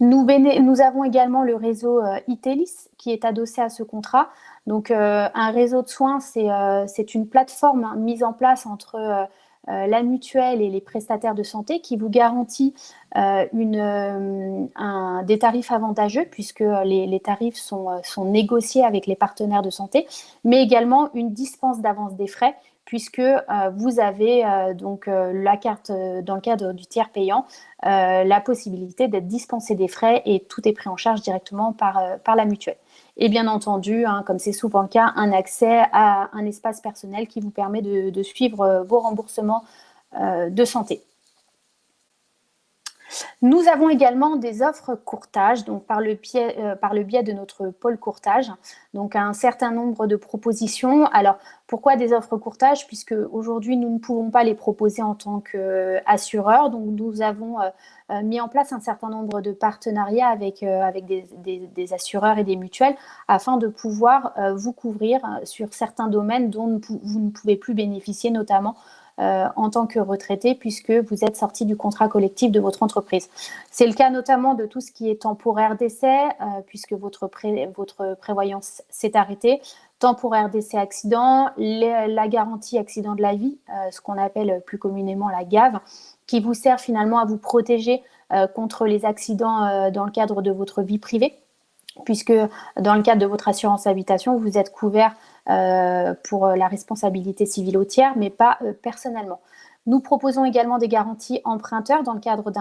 Nous avons également le réseau Itelis qui est adossé à ce contrat. Donc, un réseau de soins, c'est une plateforme mise en place entre la mutuelle et les prestataires de santé qui vous garantit des tarifs avantageux puisque les tarifs sont négociés avec les partenaires de santé, mais également une dispense d'avance des frais puisque vous avez la carte dans le cadre du tiers payant, la possibilité d'être dispensé des frais et tout est pris en charge directement par la mutuelle. Et bien entendu, comme c'est souvent le cas, un accès à un espace personnel qui vous permet de suivre vos remboursements de santé. Nous avons également des offres courtage, donc par le biais de notre pôle courtage, donc un certain nombre de propositions. Alors, pourquoi des offres courtage? Puisque aujourd'hui, nous ne pouvons pas les proposer en tant qu'assureur. Donc, nous avons mis en place un certain nombre de partenariats avec des assureurs et des mutuelles afin de pouvoir vous couvrir sur certains domaines dont vous ne pouvez plus bénéficier, notamment en tant que retraité puisque vous êtes sorti du contrat collectif de votre entreprise. C'est le cas notamment de tout ce qui est temporaire d'essai puisque votre prévoyance s'est arrêtée. Temporaire d'essai accident, la garantie accident de la vie, ce qu'on appelle plus communément la GAV, qui vous sert finalement à vous protéger contre les accidents dans le cadre de votre vie privée, puisque dans le cadre de votre assurance habitation, vous êtes couvert pour la responsabilité civile au tiers, mais pas personnellement. Nous proposons également des garanties emprunteurs dans le cadre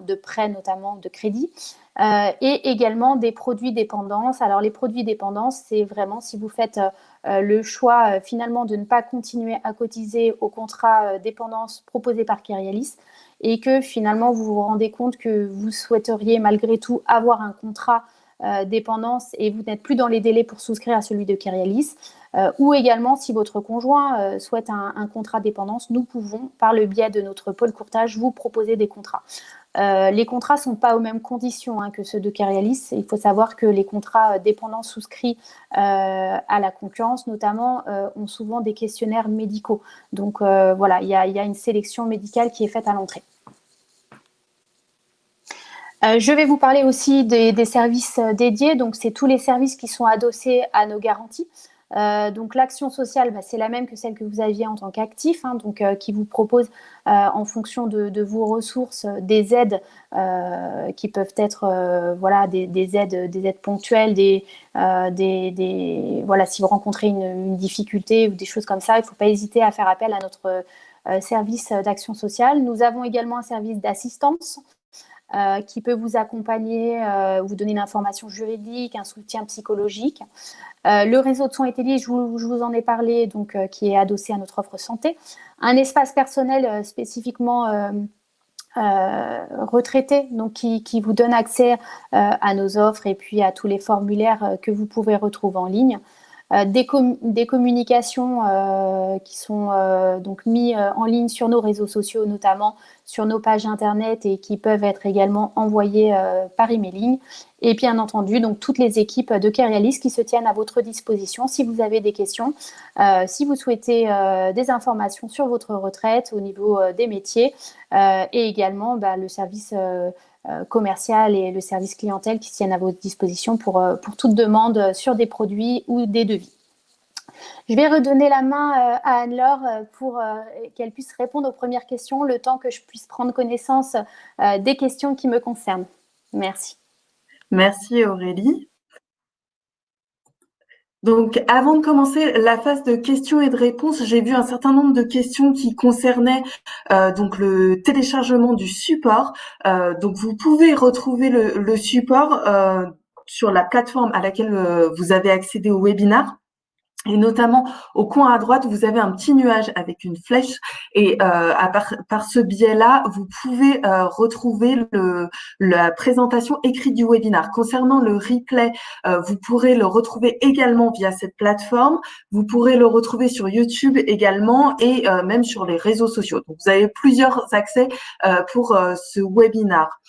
de prêts, notamment de crédit, et également des produits dépendance. Alors, les produits dépendance, c'est vraiment si vous faites le choix finalement de ne pas continuer à cotiser au contrat dépendance proposé par Kerialis et que finalement vous vous rendez compte que vous souhaiteriez malgré tout avoir un contrat dépendance et vous n'êtes plus dans les délais pour souscrire à celui de Kerialis, ou également si votre conjoint souhaite un contrat dépendance, nous pouvons, par le biais de notre pôle courtage, vous proposer des contrats. Les contrats ne sont pas aux mêmes conditions que ceux de Kerialis. Il faut savoir que les contrats dépendance souscrits à la concurrence, notamment, ont souvent des questionnaires médicaux. Donc voilà, il y a une sélection médicale qui est faite à l'entrée. Je vais vous parler aussi des services dédiés. Donc, c'est tous les services qui sont adossés à nos garanties. Donc, l'action sociale, c'est la même que celle que vous aviez en tant qu'actif, donc qui vous propose, en fonction de vos ressources, des aides qui peuvent être voilà, des aides ponctuelles, voilà, si vous rencontrez une difficulté ou des choses comme ça, il ne faut pas hésiter à faire appel à notre service d'action sociale. Nous avons également un service d'assistance qui peut vous accompagner, vous donner une information juridique, un soutien psychologique. Le réseau de soins et télé, je vous en ai parlé, donc, qui est adossé à notre offre santé. Un espace personnel spécifiquement retraité, donc qui vous donne accès à nos offres et puis à tous les formulaires que vous pouvez retrouver en ligne. Des communications qui sont donc mis en ligne sur nos réseaux sociaux, notamment sur nos pages internet et qui peuvent être également envoyées par emailing. Et bien entendu, donc toutes les équipes de Kerialis qui se tiennent à votre disposition si vous avez des questions, si vous souhaitez des informations sur votre retraite au niveau des métiers et également le service commercial et le service clientèle qui se tiennent à votre disposition pour toute demande sur des produits ou des devis. Je vais redonner la main à Anne-Laure pour qu'elle puisse répondre aux premières questions, le temps que je puisse prendre connaissance des questions qui me concernent. Merci. Merci Aurélie. Donc, avant de commencer la phase de questions et de réponses, j'ai vu un certain nombre de questions qui concernaient donc le téléchargement du support. Donc, vous pouvez retrouver le support sur la plateforme à laquelle vous avez accédé au webinaire. Et notamment, au coin à droite, vous avez un petit nuage avec une flèche. Et par ce biais-là, vous pouvez retrouver la présentation écrite du webinaire. Concernant le replay, vous pourrez le retrouver également via cette plateforme. Vous pourrez le retrouver sur YouTube également et même sur les réseaux sociaux. Donc, vous avez plusieurs accès pour ce webinaire.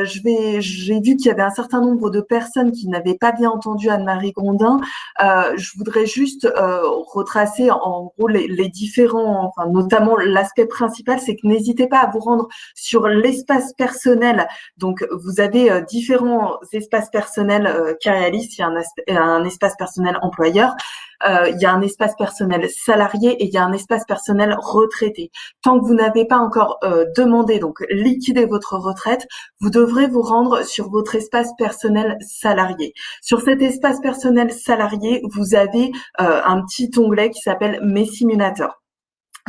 J'ai vu qu'il y avait un certain nombre de personnes qui n'avaient pas bien entendu Anne-Marie Grondin. Je voudrais juste retracer en gros les différents, enfin notamment l'aspect principal, c'est que n'hésitez pas à vous rendre sur l'espace personnel. Donc vous avez différents espaces personnels Kerialis, il y a un espace personnel employeur. Il y a un espace personnel salarié et il y a un espace personnel retraité. Tant que vous n'avez pas encore demandé, donc liquidé votre retraite, vous devrez vous rendre sur votre espace personnel salarié. Sur cet espace personnel salarié, vous avez un petit onglet qui s'appelle Mes simulateurs.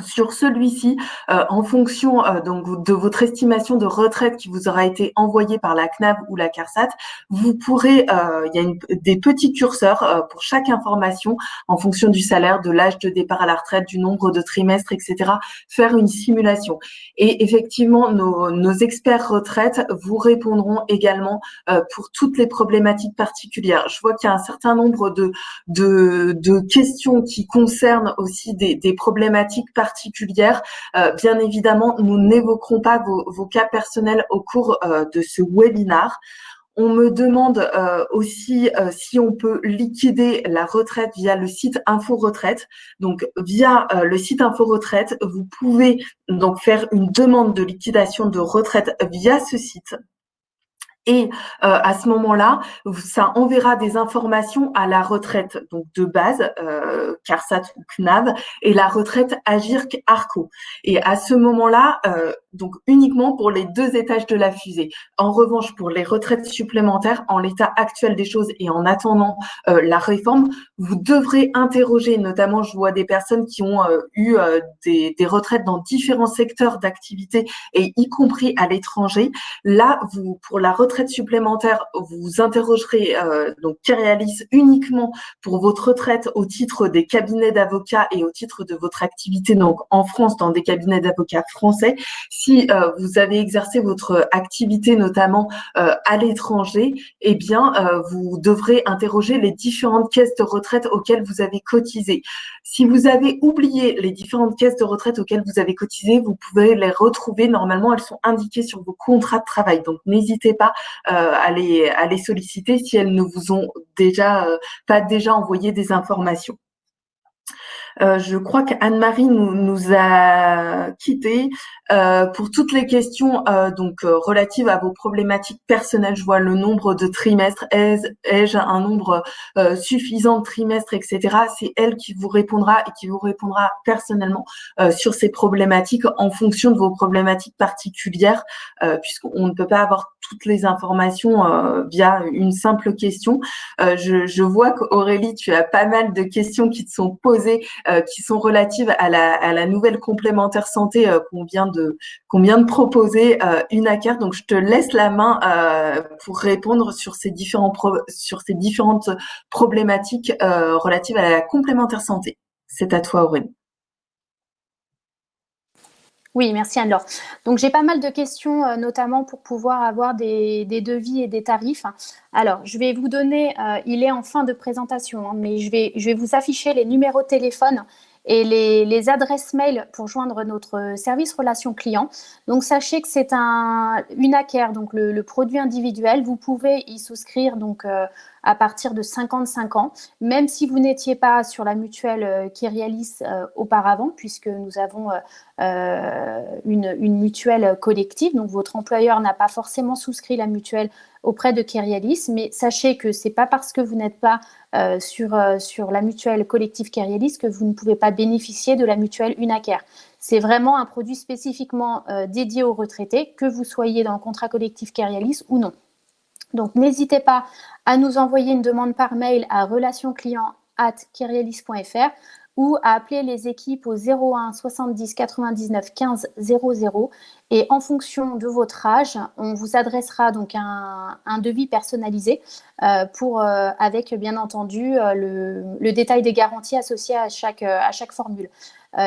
Sur celui-ci, en fonction donc de votre estimation de retraite qui vous aura été envoyée par la CNAV ou la CARSAT, vous pourrez, il y a des petits curseurs pour chaque information en fonction du salaire, de l'âge de départ à la retraite, du nombre de trimestres, etc., faire une simulation. Et effectivement, nos experts retraite vous répondront également pour toutes les problématiques particulières. Je vois qu'il y a un certain nombre de questions qui concernent aussi des problématiques particulières. Bien évidemment, nous n'évoquerons pas vos cas personnels au cours de ce webinaire. On me demande aussi si on peut liquider la retraite via le site Info Retraite. Donc, via le site Info Retraite, vous pouvez donc faire une demande de liquidation de retraite via ce site. Et à ce moment-là, ça enverra des informations à la retraite donc de base, CARSAT ou CNAV, et la retraite AGIRC ARCO. Et à ce moment-là, donc uniquement pour les 2 étages de la fusée. En revanche, pour les retraites supplémentaires, en l'état actuel des choses et en attendant la réforme, vous devrez interroger, notamment je vois des personnes qui ont eu des retraites dans différents secteurs d'activité et y compris à l'étranger. Là, vous, pour la retraite supplémentaire, vous interrogerez donc Kyrialis uniquement pour votre retraite au titre des cabinets d'avocats et au titre de votre activité donc en France dans des cabinets d'avocats français. Si vous avez exercé votre activité notamment à l'étranger, eh bien vous devrez interroger les différentes caisses de retraite auxquelles vous avez cotisé. Si vous avez oublié les différentes caisses de retraite auxquelles vous avez cotisé, vous pouvez les retrouver. Normalement, elles sont indiquées sur vos contrats de travail. Donc, n'hésitez pas à les solliciter si elles ne vous ont pas déjà envoyé des informations. Je crois qu'Anne-Marie nous a quittés. Pour toutes les questions relatives à vos problématiques personnelles, je vois le nombre de trimestres, ai-je un nombre suffisant de trimestres, etc. C'est elle qui vous répondra et qui vous répondra personnellement sur ces problématiques en fonction de vos problématiques particulières, puisqu'on ne peut pas avoir toutes les informations via une simple question. Je vois qu'Aurélie, tu as pas mal de questions qui te sont posées, qui sont relatives à la nouvelle complémentaire santé qu'on vient de proposer, Unaker. Donc, je te laisse la main pour répondre sur ces différentes problématiques relatives à la complémentaire santé. C'est à toi, Aurélie. Oui, merci Anne-Laure. Donc, j'ai pas mal de questions, notamment pour pouvoir avoir des devis et des tarifs. Alors, je vais vous donner, il est en fin de présentation, mais je vais vous afficher les numéros de téléphone et les adresses mail pour joindre notre service relation client. Donc, sachez que c'est Unaker, donc le produit individuel. Vous pouvez y souscrire donc à partir de 55 ans, même si vous n'étiez pas sur la mutuelle Kyrialis auparavant, puisque nous avons une mutuelle collective. Donc, votre employeur n'a pas forcément souscrit la mutuelle auprès de Kyrialis, mais sachez que ce n'est pas parce que vous n'êtes pas sur la mutuelle collective Kyrialis que vous ne pouvez pas bénéficier de la mutuelle Unaker. C'est vraiment un produit spécifiquement dédié aux retraités, que vous soyez dans le contrat collectif Kyrialis ou non. Donc, n'hésitez pas à nous envoyer une demande par mail à relationclient@kyrialis.fr ou à appeler les équipes au 01 70 99 15 00. Et en fonction de votre âge, on vous adressera donc un devis personnalisé avec bien entendu le détail des garanties associées à chaque formule.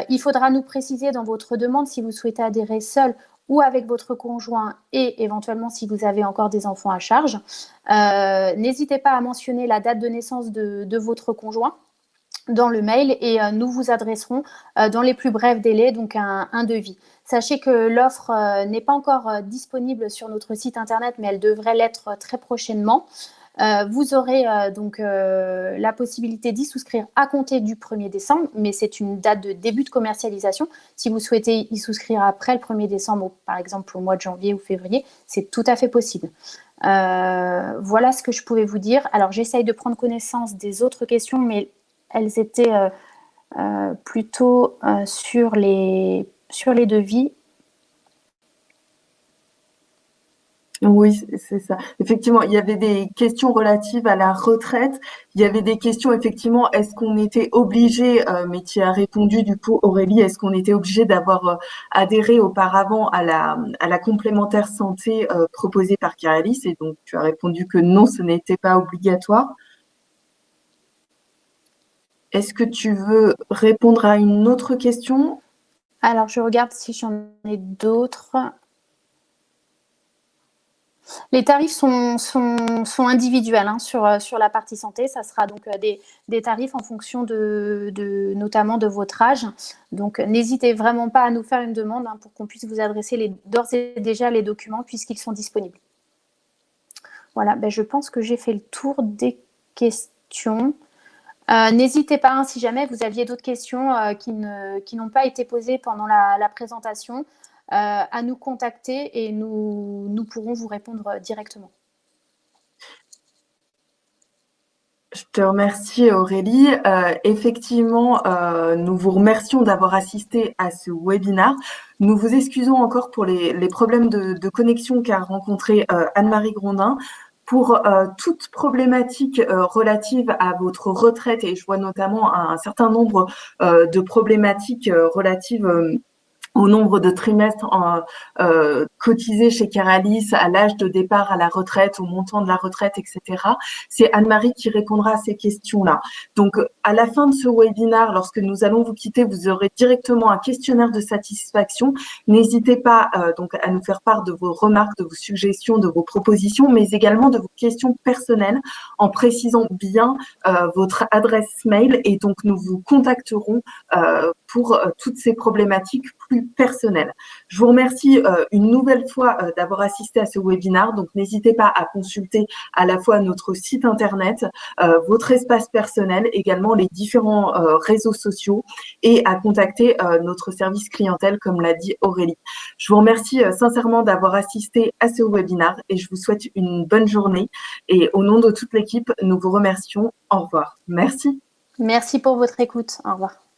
Il faudra nous préciser dans votre demande si vous souhaitez adhérer seul ou avec votre conjoint et éventuellement si vous avez encore des enfants à charge. N'hésitez pas à mentionner la date de naissance de votre conjoint dans le mail et nous vous adresserons dans les plus brefs délais donc un devis. Sachez que l'offre n'est pas encore disponible sur notre site internet, mais elle devrait l'être très prochainement. Vous aurez donc la possibilité d'y souscrire à compter du 1er décembre, mais c'est une date de début de commercialisation. Si vous souhaitez y souscrire après le 1er décembre, par exemple au mois de janvier ou février, c'est tout à fait possible. Voilà ce que je pouvais vous dire. Alors, j'essaye de prendre connaissance des autres questions, mais elles étaient plutôt sur les devis. Oui, c'est ça. Effectivement, il y avait des questions relatives à la retraite. Il y avait des questions, effectivement, est-ce qu'on était obligé, mais tu as répondu du coup, Aurélie, est-ce qu'on était obligé d'avoir adhéré auparavant à la complémentaire santé proposée par Kyrialis? Et donc, tu as répondu que non, ce n'était pas obligatoire. Est-ce que tu veux répondre à une autre question? Alors, je regarde si j'en ai d'autres. Les tarifs sont individuels sur la partie santé. Ça sera donc des tarifs en fonction notamment de votre âge. Donc, n'hésitez vraiment pas à nous faire une demande pour qu'on puisse vous adresser d'ores et déjà les documents puisqu'ils sont disponibles. Voilà, je pense que j'ai fait le tour des questions. N'hésitez pas, hein, si jamais vous aviez d'autres questions qui n'ont pas été posées pendant la présentation, à nous contacter et nous pourrons vous répondre directement. Je te remercie Aurélie. Effectivement, nous vous remercions d'avoir assisté à ce webinaire. Nous vous excusons encore pour les problèmes de connexion qu'a rencontré Anne-Marie Grondin. Pour toute problématique relative à votre retraite, et je vois notamment un certain nombre de problématiques relatives au nombre de trimestres cotisés chez Caralis, à l'âge de départ à la retraite, au montant de la retraite, etc. C'est Anne-Marie qui répondra à ces questions-là. Donc, à la fin de ce webinaire, lorsque nous allons vous quitter, vous aurez directement un questionnaire de satisfaction. N'hésitez pas donc à nous faire part de vos remarques, de vos suggestions, de vos propositions, mais également de vos questions personnelles en précisant bien votre adresse mail, et donc nous vous contacterons pour toutes ces problématiques plus personnelles. Je vous remercie une nouvelle fois d'avoir assisté à ce webinaire. Donc, n'hésitez pas à consulter à la fois notre site internet, votre espace personnel, également les différents réseaux sociaux, et à contacter notre service clientèle, comme l'a dit Aurélie. Je vous remercie sincèrement d'avoir assisté à ce webinaire et je vous souhaite une bonne journée. Et au nom de toute l'équipe, nous vous remercions. Au revoir. Merci. Merci pour votre écoute. Au revoir.